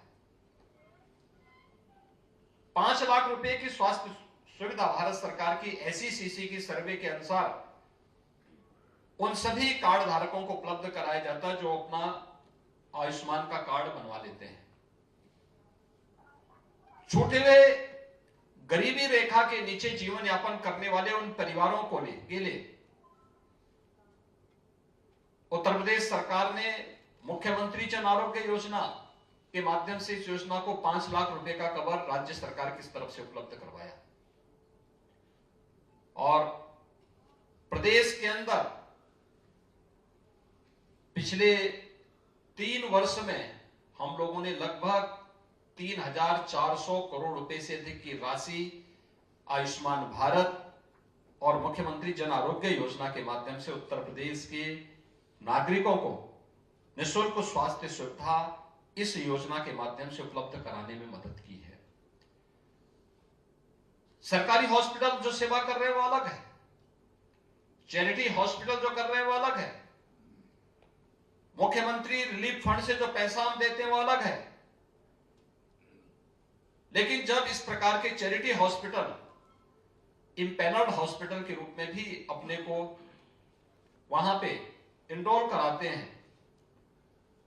5 लाख रुपए की स्वास्थ्य सुविधा भारत सरकार की SECC की सर्वे के अनुसार उन सभी कार्ड धारकों को उपलब्ध कराया जाता है जो अपना आयुष्मान का कार्ड बनवा लेते हैं। छूटे हुए गरीबी रेखा के नीचे जीवन यापन करने वाले उन परिवारों के लिए उत्तर प्रदेश सरकार ने मुख्यमंत्री जन आरोग्य योजना के माध्यम से इस योजना को 5 लाख रुपए का कवर राज्य सरकार की तरफ से उपलब्ध करवाया। और प्रदेश के अंदर पिछले 3 वर्ष में हम लोगों ने लगभग 3,400 करोड़ रुपए से अधिक की राशि आयुष्मान भारत और मुख्यमंत्री जन आरोग्य योजना के माध्यम से उत्तर प्रदेश के नागरिकों को निःशुल्क स्वास्थ्य सुविधा इस योजना के माध्यम से उपलब्ध कराने में मदद की है। सरकारी हॉस्पिटल जो सेवा कर रहे हैं वो अलग है, चैरिटी हॉस्पिटल जो कर रहे हैं वो अलग है, मुख्यमंत्री रिलीफ फंड से जो पैसा हम देते हैं वो अलग है। लेकिन जब इस प्रकार के चैरिटी हॉस्पिटल इम्पैनल्ड हॉस्पिटल के रूप में भी अपने को वहां पे इनरोल कराते हैं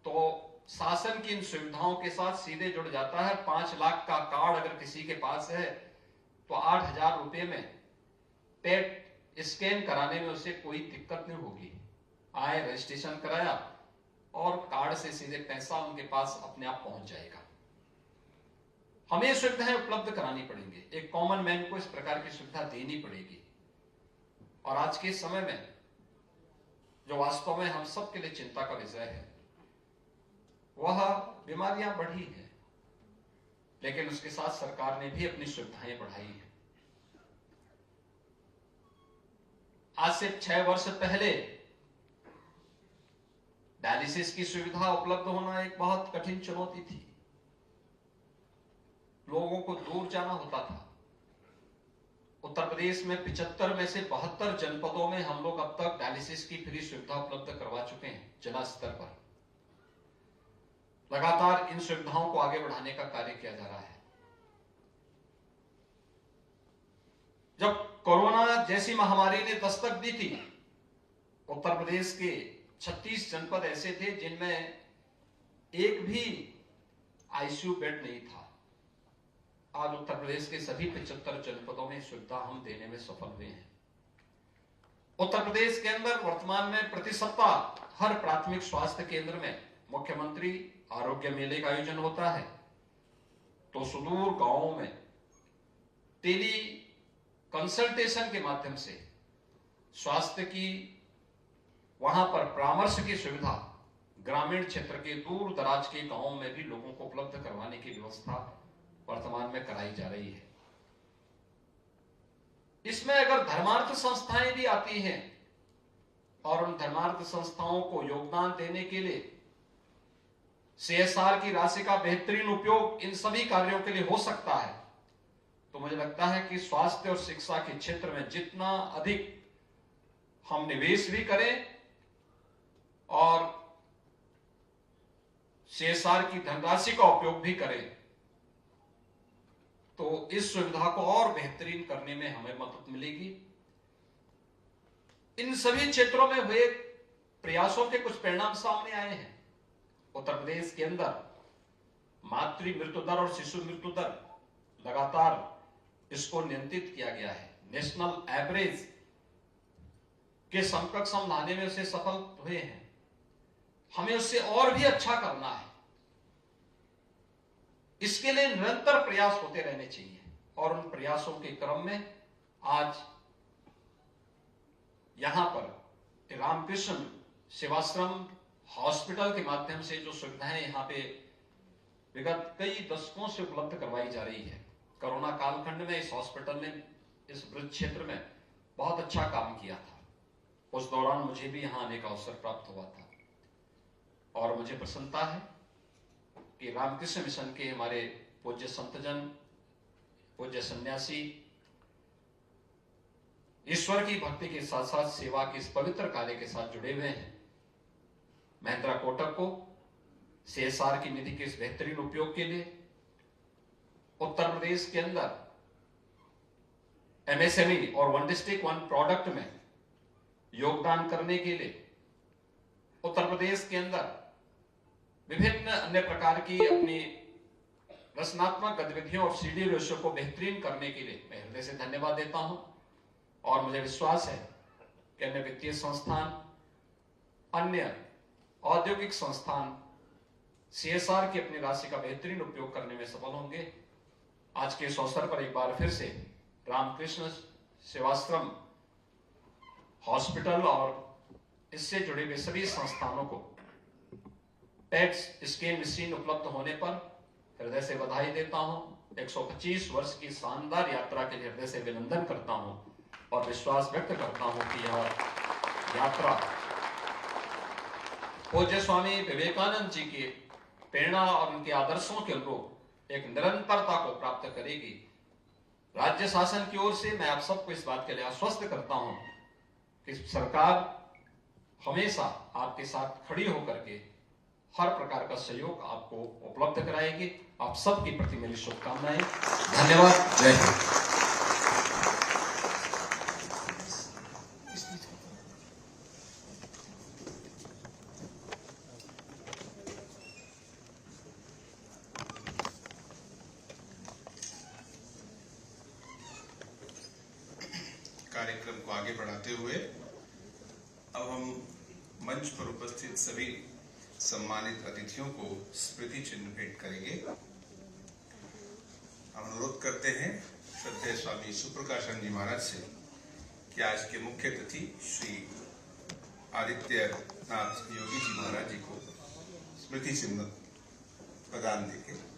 तो शासन की इन सुविधाओं के साथ सीधे जुड़ जाता है। 5 लाख का कार्ड अगर किसी के पास है तो 8,000 रुपए में पेट स्कैन कराने में उसे कोई दिक्कत नहीं होगी। आए, रजिस्ट्रेशन कराया और कार्ड से सीधे पैसा उनके पास अपने आप पहुंच जाएगा। हमें सुविधाएं उपलब्ध करानी पड़ेंगी, एक कॉमन मैन को इस प्रकार की सुविधा देनी पड़ेगी। और आज के समय में जो वास्तव में हम सब के लिए चिंता का विषय है वह बीमारियां बढ़ी हैं, लेकिन उसके साथ सरकार ने भी अपनी सुविधाएं बढ़ाई है। आज से 6 वर्ष पहले डायलिसिस की सुविधा उपलब्ध होना एक बहुत कठिन चुनौती थी। लोगों को दूर जाना होता था। उत्तर प्रदेश में 75 में से 72 जनपदों में हम लोग अब तक डायलिसिस की फ्री सुविधा उपलब्ध करवा चुके हैं जिला स्तर पर। लगातार इन सुविधाओं को आगे बढ़ाने का कार्य किया जा रहा है। जब कोरोना जैसी महामारी ने दस्तक दी थी, उत्तर प्रदेश के 36 जनपद ऐसे थे जिनमें एक भी आईसीयू बेड नहीं था। आज उत्तर प्रदेश के सभी 75 जनपदों में सुविधा हम देने में सफल हुए हैं। उत्तर प्रदेश के अंदर वर्तमान में प्रति सप्ताह हर प्राथमिक स्वास्थ्य केंद्र में मुख्यमंत्री आरोग्य मेले का आयोजन होता है, तो सुदूर गांवों में टेली कंसल्टेशन के माध्यम से स्वास्थ्य की वहां पर परामर्श की सुविधा ग्रामीण क्षेत्र के दूर दराज के गांवों में भी लोगों को उपलब्ध करवाने की व्यवस्था वर्तमान में कराई जा रही है। इसमें अगर धर्मार्थ संस्थाएं भी आती हैं और उन धर्मार्थ संस्थाओं को योगदान देने के लिए CSR की राशि का बेहतरीन उपयोग इन सभी कार्यों के लिए हो सकता है, तो मुझे लगता है कि स्वास्थ्य और शिक्षा के क्षेत्र में जितना अधिक हम निवेश भी करें और CSR की धनराशि का उपयोग भी करें, तो इस सुविधा को और बेहतरीन करने में हमें मदद मिलेगी। इन सभी क्षेत्रों में हुए प्रयासों के कुछ परिणाम सामने आए हैं। उत्तर प्रदेश के अंदर मातृ मृत्यु दर और शिशु मृत्यु दर लगातार इसको नियंत्रित किया गया है। नेशनल एवरेज के समकक्ष हम लाने में उसे सफल हुए हैं। हमें उससे और भी अच्छा करना है। इसके लिए निरंतर प्रयास होते रहने चाहिए और उन प्रयासों के क्रम में आज यहां पर रामकृष्ण सेवाश्रम हॉस्पिटल के माध्यम से जो सुविधाएं यहां पे विगत कई दशकों से उपलब्ध करवाई जा रही है। कोरोना कालखंड में इस हॉस्पिटल ने इस वृद्ध क्षेत्र में बहुत अच्छा काम किया था। उस दौरान मुझे भी यहां आने का अवसर प्राप्त हुआ था और मुझे प्रसन्नता है कि रामकृष्ण मिशन के हमारे पूज्य संतजन, पूज्य सन्यासी ईश्वर की भक्ति के साथ साथ सेवा के इस पवित्र कार्य के साथ जुड़े हुए हैं। महिंद्रा कोटक को CSR की निधि के इस बेहतरीन उपयोग के लिए उत्तर प्रदेश के अंदर MSME और वन डिस्ट्रिक्ट वन प्रोडक्ट में योगदान करने के लिए, उत्तर प्रदेश के अंदर विभिन्न अन्य प्रकार की अपनी रचनात्मक गतिविधियों और CD रेशो को बेहतरीन करने के लिए मैं हृदय से धन्यवाद देता हूं। और मुझे विश्वास है कि अन्य वित्तीय संस्थान, अन्य औद्योगिक संस्थान CSR की अपनी राशि का बेहतरीन उपयोग करने में सफल होंगे। आज के इस अवसर पर एक बार फिर से रामकृष्ण सेवाश्रम हॉस्पिटल और इससे जुड़े हुए सभी संस्थानों को PET स्कैन मशीन उपलब्ध होने पर हृदय से बधाई देता हूं। 125 वर्ष की शानदार यात्रा के लिए हृदय से अभिनंदन करता हूं और विश्वास व्यक्त करता हूं कि यह यात्रा पूज्य स्वामी विवेकानंद जी की प्रेरणा और उनके आदर्शों के अनुरूप एक निरंतरता को प्राप्त करेगी। राज्य शासन की ओर से मैं आप सबको इस बात के लिए आश्वस्त करता हूं कि सरकार हमेशा आपके साथ खड़ी होकर के हर प्रकार का सहयोग आपको उपलब्ध कराएगी। आप सबके प्रति मेरी शुभकामनाएं। धन्यवाद। जय हिंद। कार्यक्रम को आगे बढ़ाते हुए अब हम मंच पर उपस्थित सभी सम्मानित अतिथियों को स्मृति चिन्ह भेंट करेंगे। हम अनुरोध करते हैं श्रद्धेय स्वामी सुप्रकाशन जी महाराज से कि आज के मुख्य अतिथि श्री आदित्यनाथ योगी जी महाराज जी को स्मृति चिन्ह प्रदान देंगे।